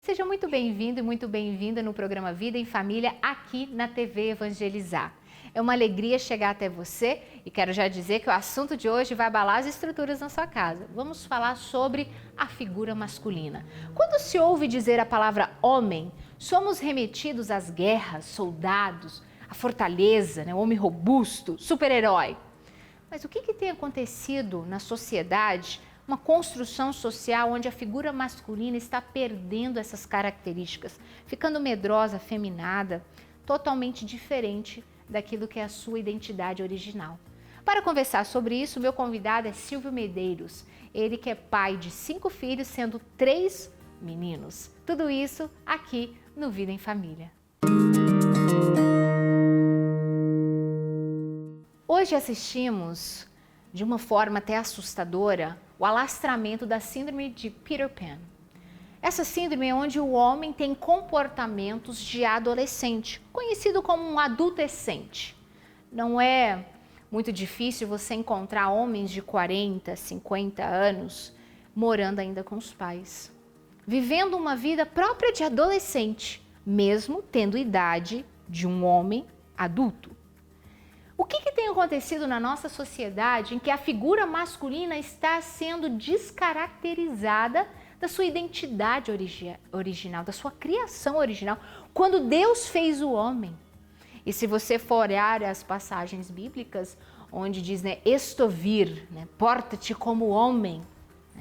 Seja muito bem-vindo e muito bem-vinda no programa Vida em Família aqui na TV Evangelizar. É uma alegria chegar até você e quero já dizer que o assunto de hoje vai abalar as estruturas na sua casa. Vamos falar sobre a figura masculina. Quando se ouve dizer a palavra homem, somos remetidos às guerras, soldados, à fortaleza, homem robusto, super-herói. Mas o que tem acontecido na sociedade? Uma construção social onde a figura masculina está perdendo essas características, ficando medrosa, afeminada, totalmente diferente daquilo que é a sua identidade original. Para conversar sobre isso, meu convidado é Silvio Medeiros, ele que é pai de 5 filhos, sendo 3 meninos. Tudo isso aqui no Vida em Família. Hoje assistimos, de uma forma até assustadora, o alastramento da síndrome de Peter Pan. Essa síndrome é onde o homem tem comportamentos de adolescente, conhecido como um adultescente. Não é muito difícil você encontrar homens de 40, 50 anos morando ainda com os pais, vivendo uma vida própria de adolescente, mesmo tendo idade de um homem adulto. O que tem acontecido na nossa sociedade em que a figura masculina está sendo descaracterizada da sua identidade original, da sua criação original, quando Deus fez o homem? E se você for olhar as passagens bíblicas, onde diz, estovir, porta-te como homem,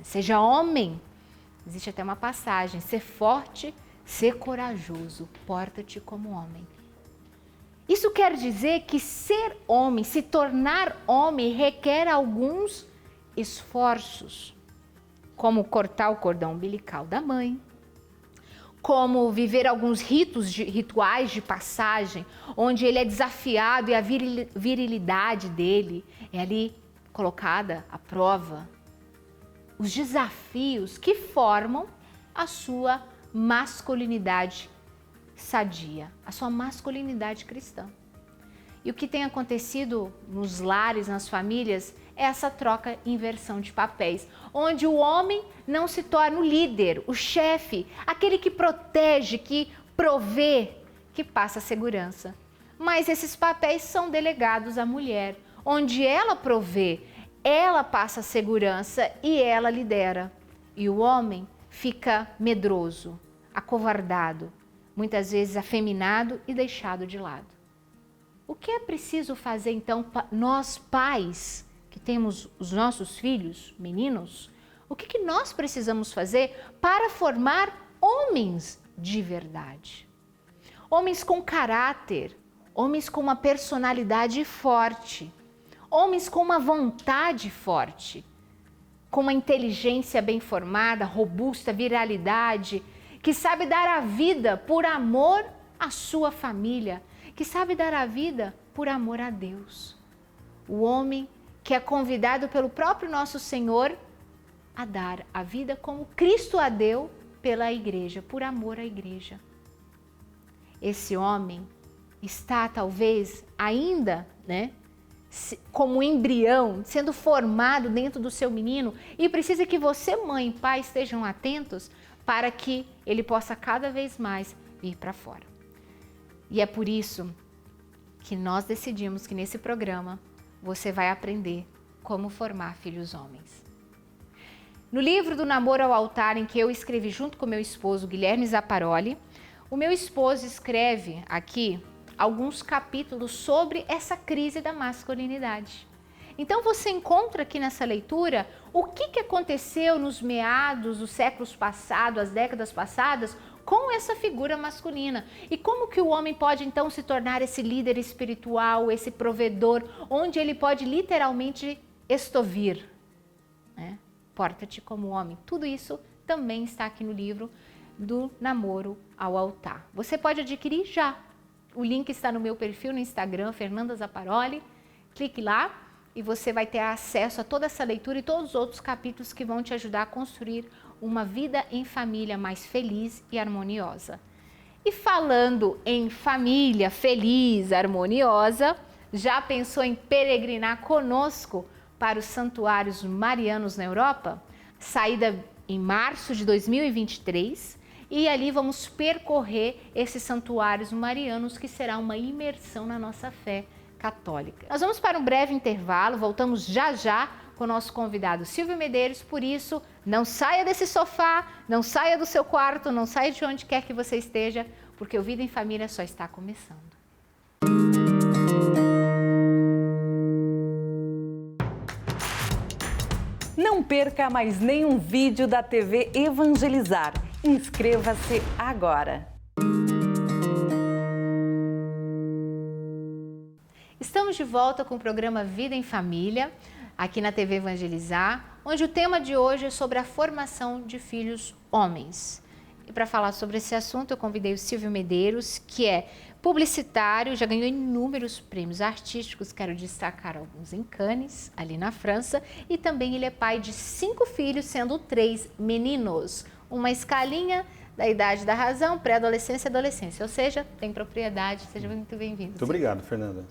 seja homem, existe até uma passagem, ser forte, ser corajoso, porta-te como homem. Isso quer dizer que ser homem, se tornar homem, requer alguns esforços, como cortar o cordão umbilical da mãe, como viver alguns rituais de passagem, onde ele é desafiado e a virilidade dele é ali colocada à prova. Os desafios que formam a sua masculinidade sadia, a sua masculinidade cristã. E o que tem acontecido nos lares, nas famílias, é essa troca, inversão de papéis, onde o homem não se torna o líder, o chefe, aquele que protege, que provê, que passa segurança. Mas esses papéis são delegados à mulher, onde ela provê, ela passa segurança e ela lidera. E o homem fica medroso, acovardado, muitas vezes afeminado e deixado de lado. O que é preciso fazer então, nós pais que temos os nossos filhos, meninos, o que nós precisamos fazer para formar homens de verdade? Homens com caráter, homens com uma personalidade forte, homens com uma vontade forte, com uma inteligência bem formada, robusta, viralidade, que sabe dar a vida por amor à sua família, que sabe dar a vida por amor a Deus. O homem que é convidado pelo próprio nosso Senhor a dar a vida como Cristo a deu pela igreja, por amor à igreja. Esse homem está talvez ainda, como um embrião, sendo formado dentro do seu menino e precisa que você, mãe e pai, estejam atentos para que ele possa cada vez mais ir para fora. E é por isso que nós decidimos que nesse programa você vai aprender como formar filhos homens. No livro do Namoro ao Altar, em que eu escrevi junto com meu esposo Guilherme Zaparoli, o meu esposo escreve aqui alguns capítulos sobre essa crise da masculinidade. Então você encontra aqui nessa leitura o que aconteceu nos meados dos séculos passados, as décadas passadas, com essa figura masculina. E como que o homem pode então se tornar esse líder espiritual, esse provedor, onde ele pode literalmente estovir, Porta-te como homem. Tudo isso também está aqui no livro do Namoro ao Altar. Você pode adquirir já. O link está no meu perfil no Instagram, Fernanda Zaparoli. Clique lá e você vai ter acesso a toda essa leitura e todos os outros capítulos que vão te ajudar a construir uma vida em família mais feliz e harmoniosa. E falando em família feliz, harmoniosa, já pensou em peregrinar conosco para os santuários marianos na Europa? Saída em março de 2023 e ali vamos percorrer esses santuários marianos, que será uma imersão na nossa fé católica. Nós vamos para um breve intervalo, voltamos já já com o nosso convidado Silvio Medeiros, por isso não saia desse sofá, não saia do seu quarto, não saia de onde quer que você esteja, porque o Vida em Família só está começando. Não perca mais nenhum vídeo da TV Evangelizar. Inscreva-se agora. Estamos de volta com o programa Vida em Família, aqui na TV Evangelizar, onde o tema de hoje é sobre a formação de filhos homens. E para falar sobre esse assunto, eu convidei o Silvio Medeiros, que é publicitário, já ganhou inúmeros prêmios artísticos, quero destacar alguns em Cannes, ali na França, e também ele é pai de 5 filhos, sendo 3 meninos. Uma escalinha da idade da razão, pré-adolescência e adolescência, ou seja, tem propriedade. Seja muito bem-vindo. Muito obrigado, Fernanda.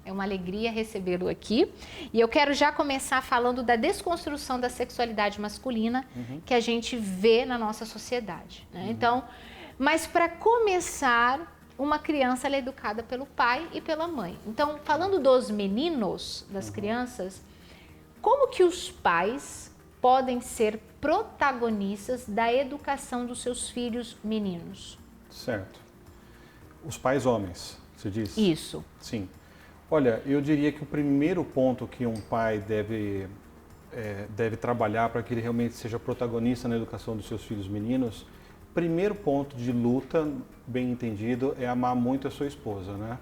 É uma alegria recebê-lo aqui. E eu quero já começar falando da desconstrução da sexualidade masculina que a gente vê na nossa sociedade, né? Então, mas para começar, uma criança ela é educada pelo pai e pela mãe. Então, falando dos meninos, das crianças, como que os pais podem ser protagonistas da educação dos seus filhos meninos? Certo. Os pais homens, você diz? Isso. Sim. Olha, eu diria que o primeiro ponto que um pai deve trabalhar para que ele realmente seja protagonista na educação dos seus filhos meninos, primeiro ponto de luta, bem entendido, é amar muito a sua esposa, né?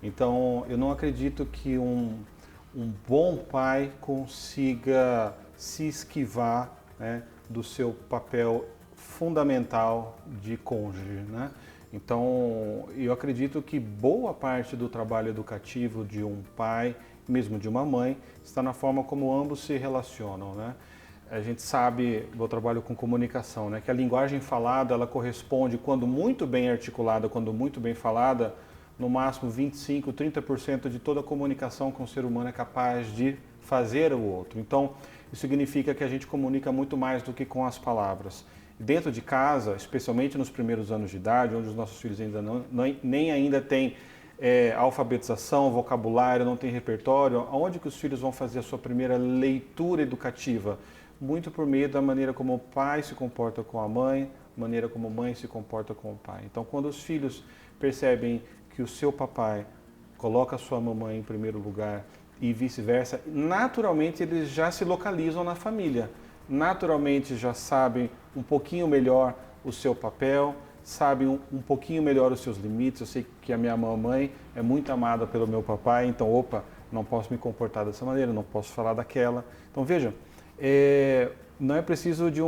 Então, eu não acredito que um bom pai consiga se esquivar, né, do seu papel fundamental de cônjuge, né? Então, eu acredito que boa parte do trabalho educativo de um pai, mesmo de uma mãe, está na forma como ambos se relacionam, né? A gente sabe, eu trabalho com comunicação, né, que a linguagem falada, ela corresponde, quando muito bem articulada, quando muito bem falada, no máximo 25%, 30% de toda a comunicação que um ser humano é capaz de fazer ao outro. Então, isso significa que a gente comunica muito mais do que com as palavras. Dentro de casa, especialmente nos primeiros anos de idade, onde os nossos filhos ainda nem ainda têm alfabetização, vocabulário, não tem repertório, onde que os filhos vão fazer a sua primeira leitura educativa? Muito por meio da maneira como o pai se comporta com a mãe, maneira como a mãe se comporta com o pai. Então, quando os filhos percebem que o seu papai coloca a sua mamãe em primeiro lugar e vice-versa, naturalmente eles já se localizam na família. Naturalmente já sabem um pouquinho melhor o seu papel, sabem um pouquinho melhor os seus limites. Eu sei que a minha mamãe é muito amada pelo meu papai, então, opa, não posso me comportar dessa maneira, não posso falar daquela. Então, veja, não é preciso de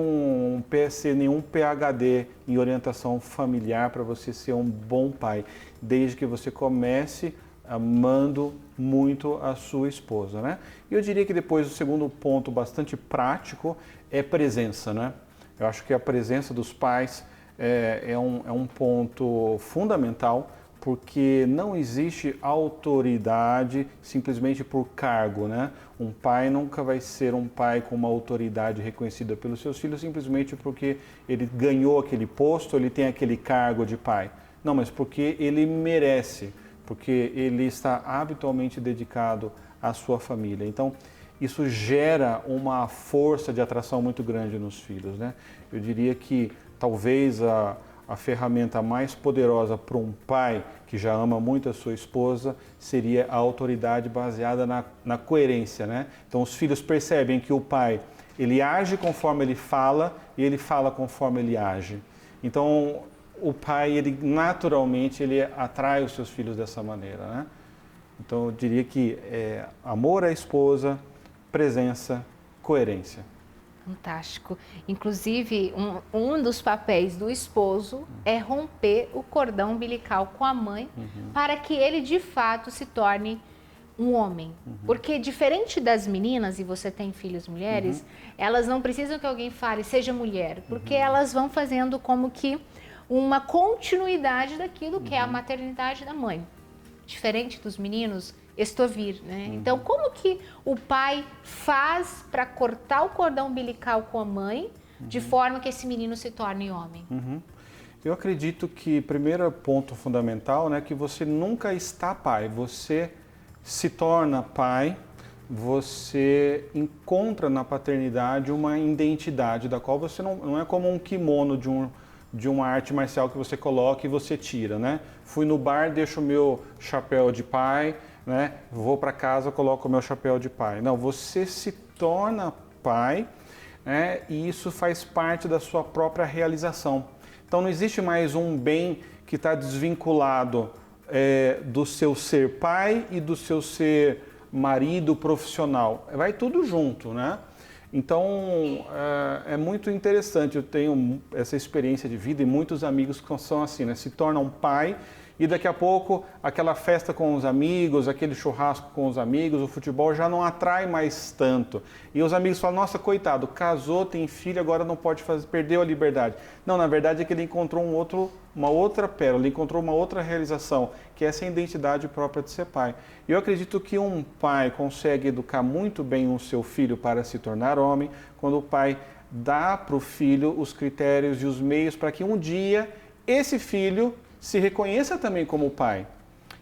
nenhum PhD em orientação familiar para você ser um bom pai, desde que você comece amando muito a sua esposa, né? E eu diria que depois o segundo ponto bastante prático é presença, né? Eu acho que a presença dos pais é um ponto fundamental, porque não existe autoridade simplesmente por cargo, né? Um pai nunca vai ser um pai com uma autoridade reconhecida pelos seus filhos simplesmente porque ele ganhou aquele posto, ele tem aquele cargo de pai. Não, mas porque ele merece, porque ele está habitualmente dedicado à sua família. Então, isso gera uma força de atração muito grande nos filhos, né? Eu diria que talvez a ferramenta mais poderosa para um pai que já ama muito a sua esposa seria a autoridade baseada na coerência, né? Então, os filhos percebem que o pai, ele age conforme ele fala e ele fala conforme ele age. Então, o pai, ele naturalmente, ele atrai os seus filhos dessa maneira, né? Então, eu diria que amor à esposa, presença, coerência. Fantástico. Inclusive, um dos papéis do esposo é romper o cordão umbilical com a mãe para que ele, de fato, se torne um homem. Porque diferente das meninas, e você tem filhas mulheres, elas não precisam que alguém fale, seja mulher, porque elas vão fazendo como que uma continuidade daquilo que é a maternidade da mãe. Diferente dos meninos, estovir, né? Então, como que o pai faz para cortar o cordão umbilical com a mãe de forma que esse menino se torne homem? Eu acredito que primeiro ponto fundamental, né, que você nunca está pai, você se torna pai, você encontra na paternidade uma identidade da qual você não é como um kimono de uma arte marcial que você coloca e você tira, né? Fui no bar, deixo o meu chapéu de pai, né? Vou para casa, coloco o meu chapéu de pai. Não, você se torna pai, né? E isso faz parte da sua própria realização. Então não existe mais um bem que está desvinculado do seu ser pai e do seu ser marido profissional. Vai tudo junto, né? Então é muito interessante. Eu tenho essa experiência de vida e muitos amigos que são assim, né? Se tornam pai e daqui a pouco aquela festa com os amigos, aquele churrasco com os amigos, o futebol já não atrai mais tanto. E os amigos falam, nossa, coitado, casou, tem filho, agora não pode fazer, perdeu a liberdade. Não, na verdade é que ele encontrou uma outra pérola, ele encontrou uma outra realização, que é essa identidade própria de ser pai. E eu acredito que um pai consegue educar muito bem o seu filho para se tornar homem, quando o pai dá para o filho os critérios e os meios para que um dia esse filho se reconheça também como pai.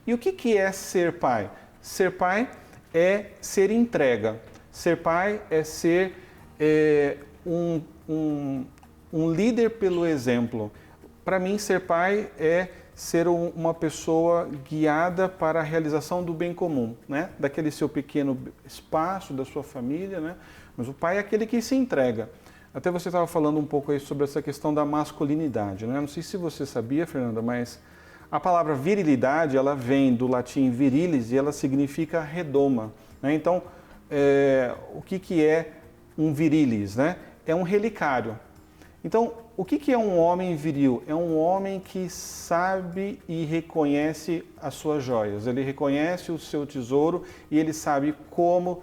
E o que é ser pai? Ser pai é ser entrega. Ser pai é ser um líder pelo exemplo. Para mim, ser pai é ser uma pessoa guiada para a realização do bem comum, né? Daquele seu pequeno espaço, da sua família, né? Mas o pai é aquele que se entrega. Até você estava falando um pouco aí sobre essa questão da masculinidade, né? Não sei se você sabia, Fernanda, mas a palavra virilidade, ela vem do latim virilis e ela significa redoma, né? Então, o que é um virilis, né? É um relicário. Então, o que é um homem viril? É um homem que sabe e reconhece as suas joias. Ele reconhece o seu tesouro e ele sabe como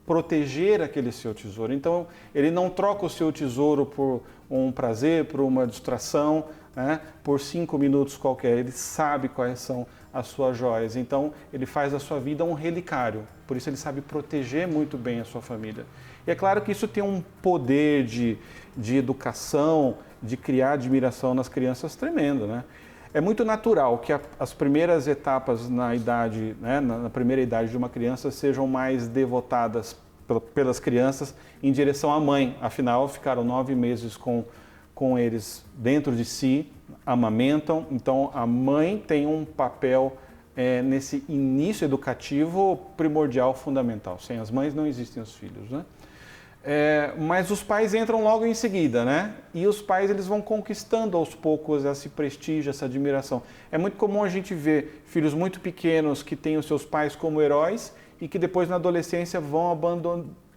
proteger aquele seu tesouro. Então, ele não troca o seu tesouro por um prazer, por uma distração, né, por 5 minutos qualquer. Ele sabe quais são as suas joias. Então, ele faz da sua vida um relicário. Por isso, ele sabe proteger muito bem a sua família. E é claro que isso tem um poder de educação, de criar admiração nas crianças tremendo, né? É muito natural que as primeiras etapas na idade, né, na primeira idade de uma criança sejam mais devotadas pelas crianças em direção à mãe. Afinal, ficaram 9 meses com eles dentro de si, amamentam. Então, a mãe tem um papel nesse início educativo primordial, fundamental. Sem as mães não existem os filhos, né? Mas os pais entram logo em seguida, né? E os pais eles vão conquistando aos poucos esse prestígio, essa admiração. É muito comum a gente ver filhos muito pequenos que têm os seus pais como heróis e que depois na adolescência vão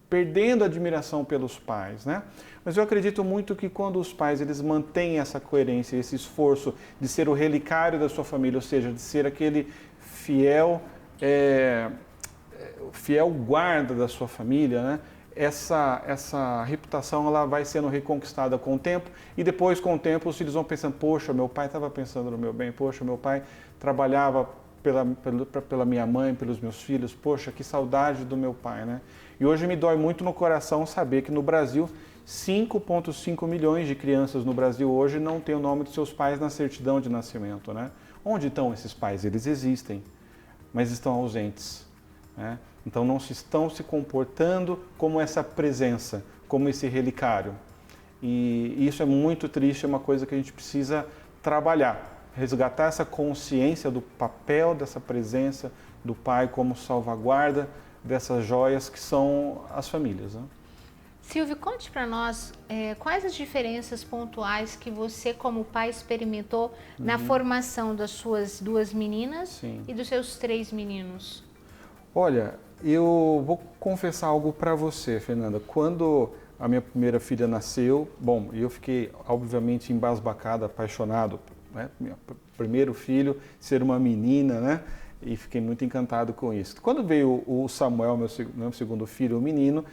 perdendo a admiração pelos pais, né? Mas eu acredito muito que quando os pais eles mantêm essa coerência, esse esforço de ser o relicário da sua família, ou seja, de ser aquele fiel guarda da sua família, né? Essa reputação ela vai sendo reconquistada com o tempo e depois com o tempo os filhos vão pensando, poxa, meu pai estava pensando no meu bem, poxa, meu pai trabalhava pela minha mãe, pelos meus filhos, poxa, que saudade do meu pai, né? E hoje me dói muito no coração saber que no Brasil 5,5 milhões de crianças no Brasil hoje não têm o nome dos seus pais na certidão de nascimento, né? Onde estão esses pais? Eles existem, mas estão ausentes, né? Então não estão se comportando como essa presença, como esse relicário. E isso é muito triste, é uma coisa que a gente precisa trabalhar, resgatar essa consciência do papel dessa presença do pai como salvaguarda dessas joias que são as famílias, né? Silvio, conte para nós quais as diferenças pontuais que você como pai experimentou na formação das suas 2 meninas Sim. e dos seus 3 meninos. Olha, eu vou confessar algo para você, Fernanda. Quando a minha primeira filha nasceu, bom, eu fiquei obviamente embasbacado, apaixonado, né? Meu primeiro filho ser uma menina, né? E fiquei muito encantado com isso. Quando veio o Samuel, meu segundo filho, o menino,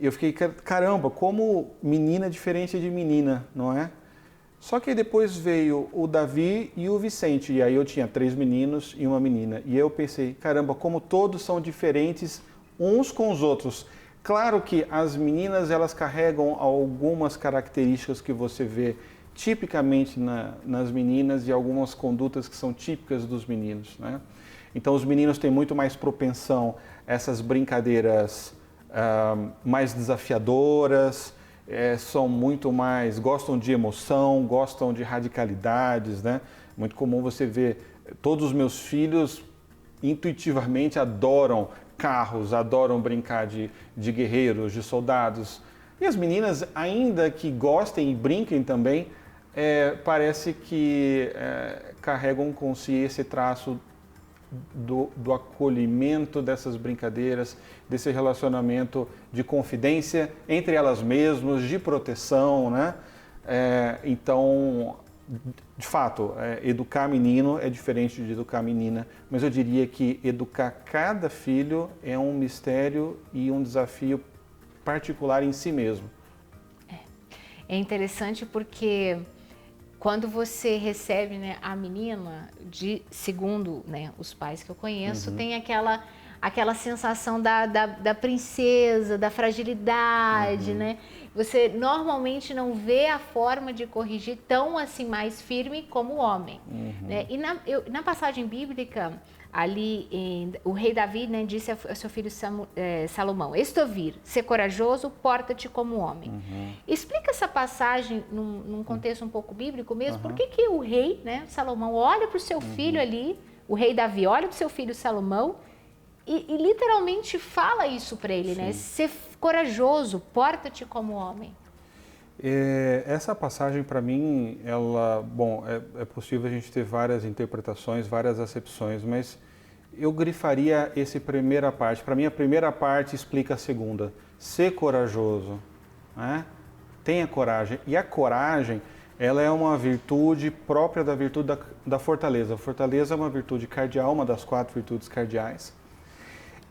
eu fiquei, caramba, como menina é diferente de menina, não é? Só que depois veio o Davi e o Vicente, e aí eu tinha 3 meninos e uma menina. E eu pensei, caramba, como todos são diferentes uns com os outros. Claro que as meninas, elas carregam algumas características que você vê tipicamente nas meninas e algumas condutas que são típicas dos meninos, né? Então os meninos têm muito mais propensão a essas brincadeiras mais desafiadoras, são muito mais, gostam de emoção, gostam de radicalidades, né? Muito comum você ver, todos os meus filhos intuitivamente adoram carros, adoram brincar de guerreiros, de soldados. E as meninas, ainda que gostem e brinquem também, parece que carregam com si esse traço do acolhimento dessas brincadeiras, desse relacionamento de confidência entre elas mesmas, de proteção, né? Então, de fato, educar menino é diferente de educar menina, mas eu diria que educar cada filho é um mistério e um desafio particular em si mesmo. É interessante porque quando você recebe, né, a menina, segundo, né, os pais que eu conheço, tem aquela sensação da princesa, da fragilidade, né? Você normalmente não vê a forma de corrigir tão assim mais firme como o homem. Né? E na passagem bíblica, ali o rei Davi, né, disse ao seu filho Salomão: "Estou vir, ser corajoso, porta-te como homem." Explica essa passagem num contexto um pouco bíblico mesmo. Por que o rei, né, Salomão, olha para o seu filho ali, o rei Davi olha para o seu filho Salomão e literalmente fala isso para ele, né? Ser corajoso, porta-te como homem. Essa passagem, para mim, é possível a gente ter várias interpretações, várias acepções, mas eu grifaria essa primeira parte. Para mim, a primeira parte explica a segunda. Ser corajoso, né? Tenha coragem. E a coragem, ela é uma virtude própria da virtude da fortaleza. A fortaleza é uma virtude cardeal, uma das 4 virtudes cardeais.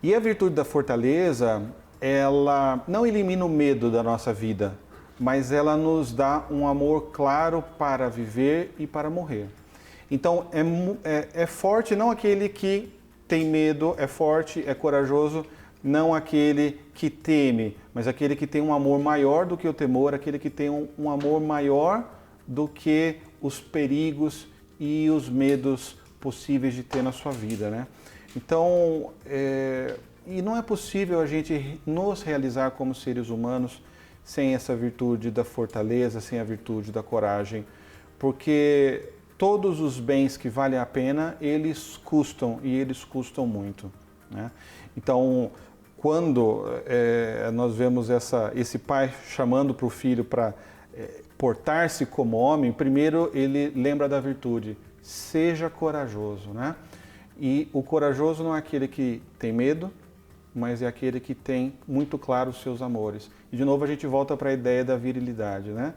E a virtude da fortaleza, ela não elimina o medo da nossa vida, mas ela nos dá um amor claro para viver e para morrer. Então, é forte não aquele que tem medo, é forte, é corajoso, não aquele que teme, mas aquele que tem um amor maior do que o temor, aquele que tem um amor maior do que os perigos e os medos possíveis de ter na sua vida, né? Então, e não é possível a gente nos realizar como seres humanos sem essa virtude da fortaleza, sem a virtude da coragem, porque todos os bens que valem a pena, eles custam, e eles custam muito, né? Então, quando nós vemos esse pai chamando para o filho para portar-se como homem, primeiro ele lembra da virtude, seja corajoso, né? E o corajoso não é aquele que tem medo, mas é aquele que tem muito claro os seus amores. E de novo a gente volta para a ideia da virilidade, né?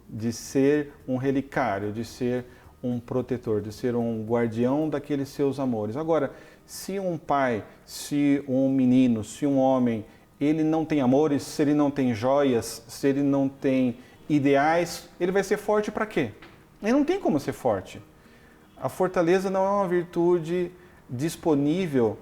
De ser um relicário, de ser um protetor, de ser um guardião daqueles seus amores. Agora, se um pai, se um menino, se um homem, ele não tem amores, se ele não tem joias, se ele não tem ideais, ele vai ser forte para quê? Ele não tem como ser forte. A fortaleza não é uma virtude disponível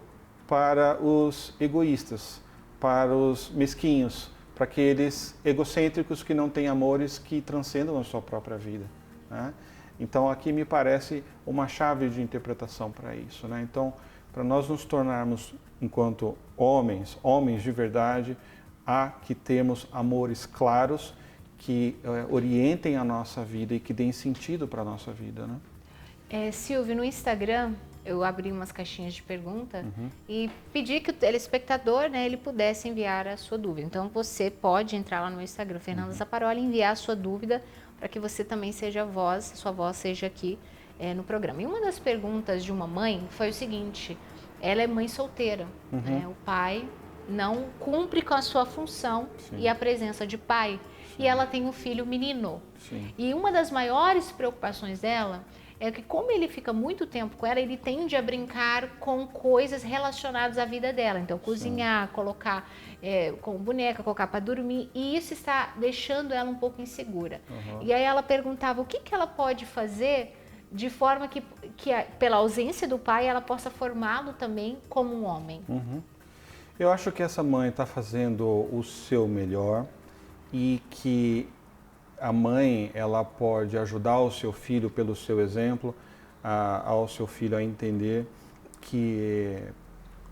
para os egoístas, para os mesquinhos, para aqueles egocêntricos que não têm amores que transcendam a sua própria vida, né? Então aqui me parece uma chave de interpretação para isso, né? Então, para nós nos tornarmos, enquanto homens de verdade, há que termos amores claros que orientem a nossa vida e que deem sentido para a nossa vida, né? Silvio, no Instagram eu abri umas caixinhas de pergunta e pedi que o telespectador, né, ele pudesse enviar a sua dúvida. Então você pode entrar lá no Instagram, Fernanda Zaparoli, e enviar a sua dúvida para que você também seja sua voz seja aqui no programa. E uma das perguntas de uma mãe foi o seguinte: ela é mãe solteira, né? O pai não cumpre com a sua função e a presença de pai, e ela tem um filho menino. E uma das maiores preocupações dela é que, como ele fica muito tempo com ela, ele tende a brincar com coisas relacionadas à vida dela. Então, cozinhar, colocar com boneca, colocar para dormir, e isso está deixando ela um pouco insegura. E aí ela perguntava o que ela pode fazer de forma que pela ausência do pai, ela possa formá-lo também como um homem. Eu acho que essa mãe está fazendo o seu melhor e que a mãe, ela pode ajudar o seu filho pelo seu exemplo, ao seu filho a entender que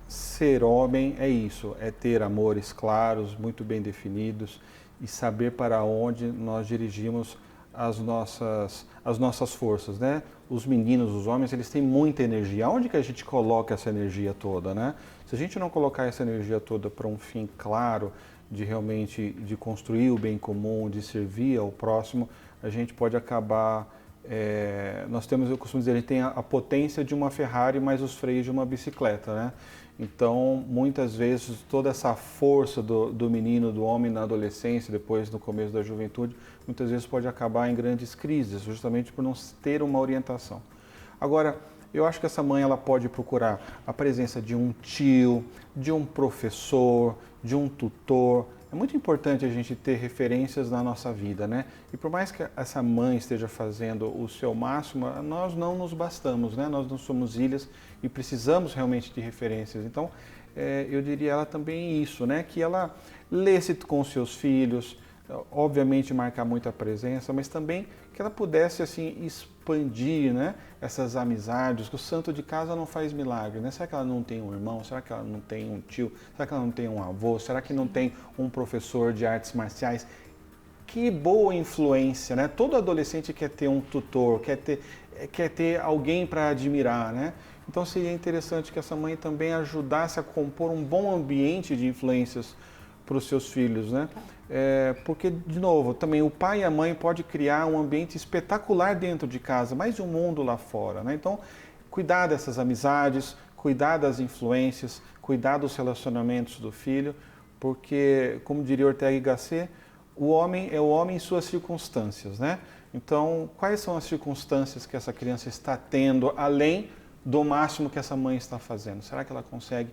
ser homem é isso, é ter amores claros, muito bem definidos e saber para onde nós dirigimos as nossas forças, né? Os meninos, os homens, eles têm muita energia. Onde que a gente coloca essa energia toda, né? Se a gente não colocar essa energia toda para um fim claro, de realmente de construir o bem comum, de servir ao próximo, a gente pode acabar... nós temos, eu costumo dizer, a gente tem a potência de uma Ferrari, mas os freios de uma bicicleta, né? Então, muitas vezes, toda essa força do menino, do homem na adolescência, depois no começo da juventude, muitas vezes pode acabar em grandes crises, justamente por não ter uma orientação. Agora, eu acho que essa mãe ela pode procurar a presença de um tio, de um professor, de um tutor. É muito importante a gente ter referências na nossa vida, né? E por mais que essa mãe esteja fazendo o seu máximo, nós não nos bastamos, né? Nós não somos ilhas e precisamos realmente de referências. Então, eu diria ela também isso, né? Que ela lesse com os seus filhos, obviamente marcar muito a presença, mas também que ela pudesse assim expandir, né, essas amizades, que o santo de casa não faz milagre, né? Será que ela não tem um irmão? Será que ela não tem um tio? Será que ela não tem um avô? Será que não tem um professor de artes marciais? Que boa influência, né? Todo adolescente quer ter um tutor, quer ter alguém para admirar, né? Então seria interessante que essa mãe também ajudasse a compor um bom ambiente de influências para os seus filhos, né? Porque, de novo, também o pai e a mãe podem criar um ambiente espetacular dentro de casa, mas de um mundo lá fora, né? Então, cuidar dessas amizades, cuidar das influências, cuidar dos relacionamentos do filho, porque, como diria Ortega y Gasset, o homem é o homem em suas circunstâncias, né? Então, quais são as circunstâncias que essa criança está tendo, além do máximo que essa mãe está fazendo? Será que ela consegue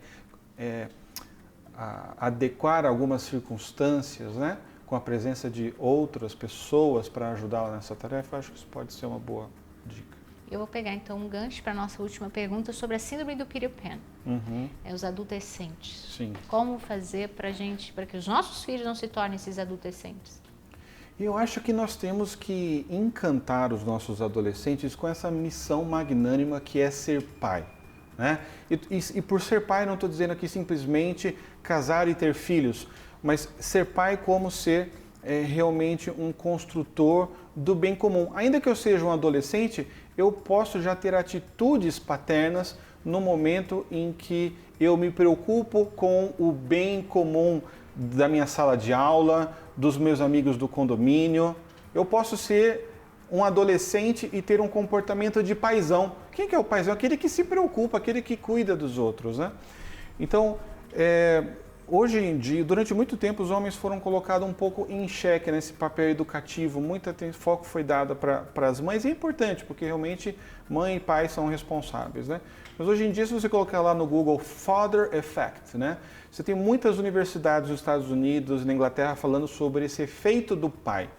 adequar algumas circunstâncias, né, com a presença de outras pessoas para ajudá-la nessa tarefa? Acho que isso pode ser uma boa dica. Eu vou pegar então um gancho para a nossa última pergunta sobre a síndrome do Peter Pan. Os adolescentes. Sim. Como fazer para que os nossos filhos não se tornem esses adolescentes? Eu acho que nós temos que encantar os nossos adolescentes com essa missão magnânima que é ser pai. Né? E por ser pai, não estou dizendo aqui simplesmente casar e ter filhos, mas ser pai como ser realmente um construtor do bem comum. Ainda que eu seja um adolescente, eu posso já ter atitudes paternas no momento em que eu me preocupo com o bem comum da minha sala de aula, dos meus amigos do condomínio. Eu posso ser um adolescente e ter um comportamento de paizão. Quem que é o paizão? Aquele que se preocupa, aquele que cuida dos outros, né? Então, hoje em dia, durante muito tempo, os homens foram colocados um pouco em xeque nesse papel educativo. Muito foco foi dado para as mães, e é importante, porque realmente mãe e pai são responsáveis, né? Mas hoje em dia, se você colocar lá no Google Father Effect, né? Você tem muitas universidades nos Estados Unidos e na Inglaterra falando sobre esse efeito do pai.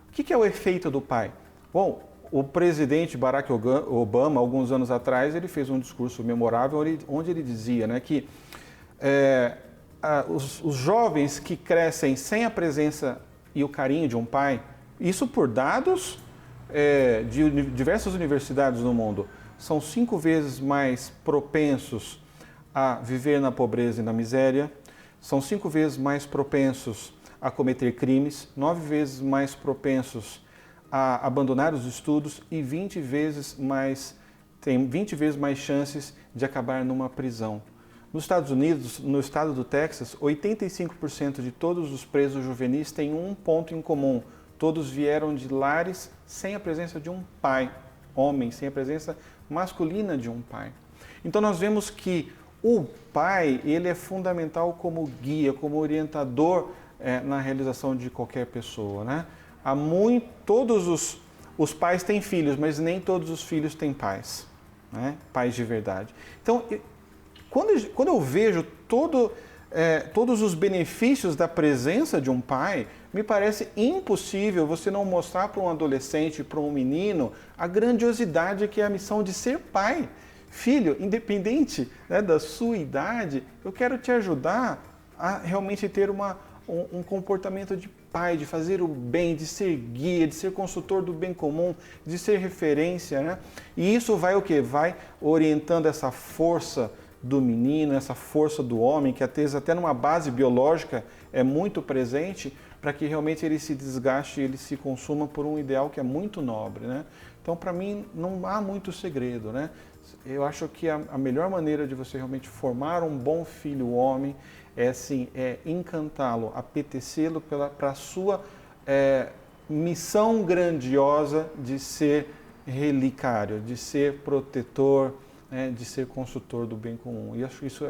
O que é o efeito do pai? Bom, o presidente Barack Obama, alguns anos atrás, ele fez um discurso memorável onde ele dizia, né, que os jovens que crescem sem a presença e o carinho de um pai, isso por dados de diversas universidades no mundo, são 5 vezes mais propensos a viver na pobreza e na miséria, são 5 vezes mais propensos a cometer crimes, 9 vezes mais propensos a abandonar os estudos e 20 vezes mais chances de acabar numa prisão. Nos Estados Unidos, no estado do Texas, 85% de todos os presos juvenis têm um ponto em comum. Todos vieram de lares sem a presença de um pai, homem, sem a presença masculina de um pai. Então nós vemos que o pai, ele é fundamental como guia, como orientador na realização de qualquer pessoa, né? Todos os pais têm filhos, mas nem todos os filhos têm pais, né? Pais de verdade. Então, quando eu vejo todos os benefícios da presença de um pai, me parece impossível você não mostrar para um adolescente, para um menino, a grandiosidade que é a missão de ser pai. Filho, independente, né, da sua idade, eu quero te ajudar a realmente ter um comportamento de pai, de fazer o bem, de ser guia, de ser consultor do bem comum, de ser referência, né? E isso vai o quê? Vai orientando essa força do menino, essa força do homem, que às vezes até numa base biológica é muito presente, para que realmente ele se desgaste, ele se consuma por um ideal que é muito nobre, né? Então, para mim, não há muito segredo, né? Eu acho que a melhor maneira de você realmente formar um bom filho homem é assim, encantá-lo, apetecê-lo para a sua missão grandiosa de ser relicário, de ser protetor, de ser consultor do bem comum. E acho que isso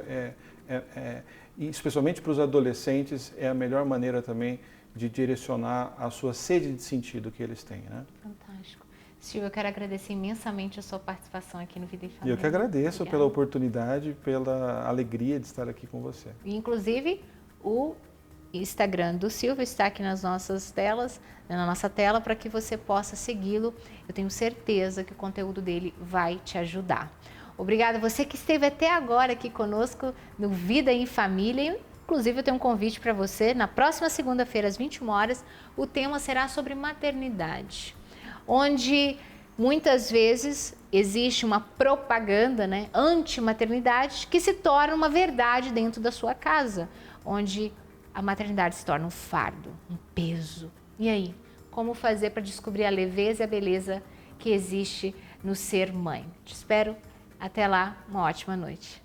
especialmente para os adolescentes, é a melhor maneira também de direcionar a sua sede de sentido que eles têm, né? Fantástico. Silvio, eu quero agradecer imensamente a sua participação aqui no Vida e Família. E eu que agradeço Obrigada. pela oportunidade, pela alegria de estar aqui com você. Inclusive, o Instagram do Silvio está aqui nas nossas telas, na nossa tela, para que você possa segui-lo. Eu tenho certeza que o conteúdo dele vai te ajudar. Obrigada a você que esteve até agora aqui conosco no Vida em Família. Inclusive, eu tenho um convite para você. Na próxima segunda-feira, às 21 horas, o tema será sobre maternidade, onde muitas vezes existe uma propaganda, né, anti-maternidade, que se torna uma verdade dentro da sua casa, onde a maternidade se torna um fardo, um peso. E aí, como fazer para descobrir a leveza e a beleza que existe no ser mãe? Te espero. Até lá, uma ótima noite.